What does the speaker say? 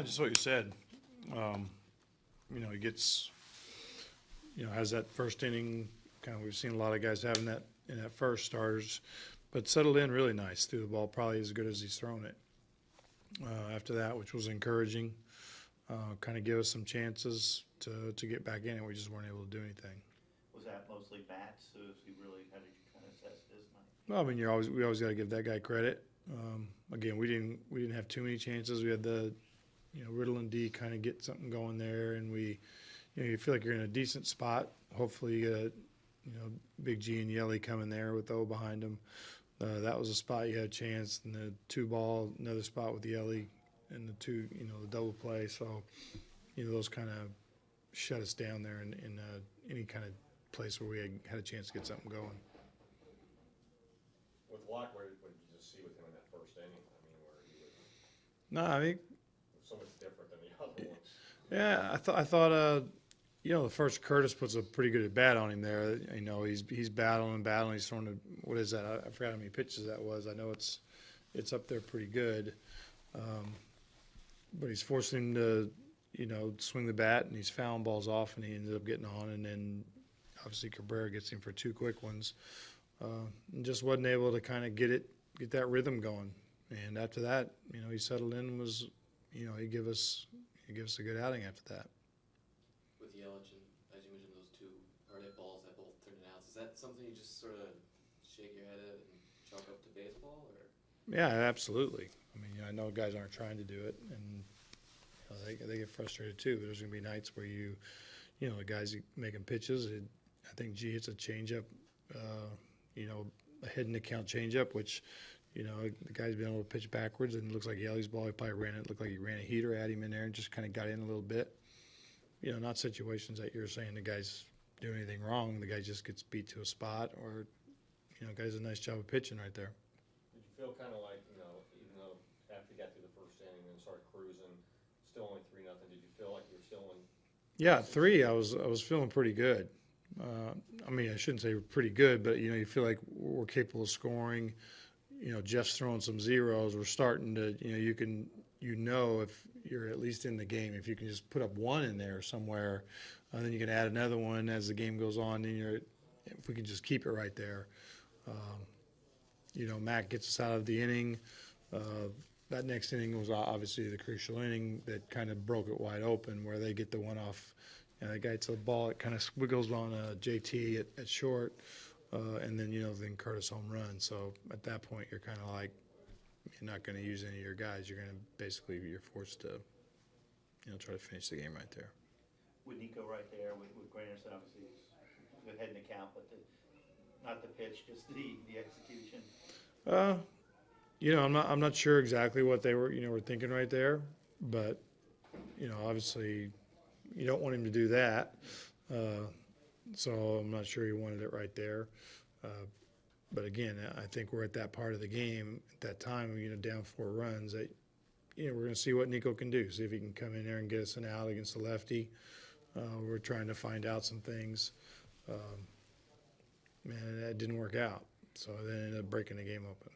Just what you said. He gets, has that first inning. Kind of, we've seen a lot of guys having that in that first starters, but settled in really nice. Threw the ball probably as good as he's thrown it. After that, which was encouraging, kind of give us some chances to get back in it. We just weren't able to do anything. Was that mostly bats? So if you really, how did you kind of assess his night? Well, I mean, we always got to give that guy credit. Again, we didn't have too many chances. We had the Riddle and D kind of get something going there, and you feel like you're in a decent spot. Hopefully, you get Big G and Yelly coming there with O behind them. That was a spot you had a chance, and the 2-ball, another spot with Yelly, and the double play. So, those kind of shut us down there in any kind of place where we had a chance to get something going. With Locke, what did you just see with him in that first inning? I mean, where he was No, I think so much different than the other ones. Yeah, I thought the first Curtis puts a pretty good bat on him there. He's battling. He's throwing what is that? I forgot how many pitches that was. I know it's up there pretty good, but he's forcing him to swing the bat, and he's fouling balls off, and he ended up getting on, and then obviously Cabrera gets him for 2 quick ones, and just wasn't able to kind of get that rhythm going. And after that, he settled in and was, he gave us a good outing after that. With Yelich, and as you mentioned, those 2 hard-hit balls that both turned it out, is that something you just sort of shake your head at and chalk up to baseball? Or? Yeah, absolutely. I mean, I know guys aren't trying to do it, and they get frustrated too. But there's going to be nights where the guys making pitches. I think G hits a changeup, a hidden account changeup, which the guy's been able to pitch backwards, and it looks like Yelly's ball. He probably looked like he ran a heater at him in there and just kind of got in a little bit. Not situations that you're saying the guy's doing anything wrong. The guy just gets beat to a spot, or guy's a nice job of pitching right there. Did you feel kind of like, even though after you got through the first inning and started cruising, still only 3-0, did you feel like you were still in? Yeah, 3. I was feeling pretty good. I mean, I shouldn't say pretty good, but you feel like we're capable of scoring. Jeff's throwing some zeros. We're starting to, if you're at least in the game, if you can just put up 1 in there somewhere, then you can add another one as the game goes on. And if we can just keep it right there, Matt gets us out of the inning. That next inning was obviously the crucial inning that kind of broke it wide open, where they get the one off. The guy to the ball, it kind of squiggles on JT at short. And then, then Curtis home run. So at that point, you're kind of like, you're not going to use any of your guys. You're forced to, try to finish the game right there. With Nico right there, with Granderson, obviously, good head in the count, but not the pitch, just the execution. I'm not sure exactly what they were thinking right there, but, obviously, you don't want him to do that. So I'm not sure he wanted it right there. But again, I think we're at that part of the game at that time, down 4 runs. That, we're going to see what Nico can do. See if he can come in there and get us an out against the lefty. We're trying to find out some things. And that didn't work out. So they ended up breaking the game open.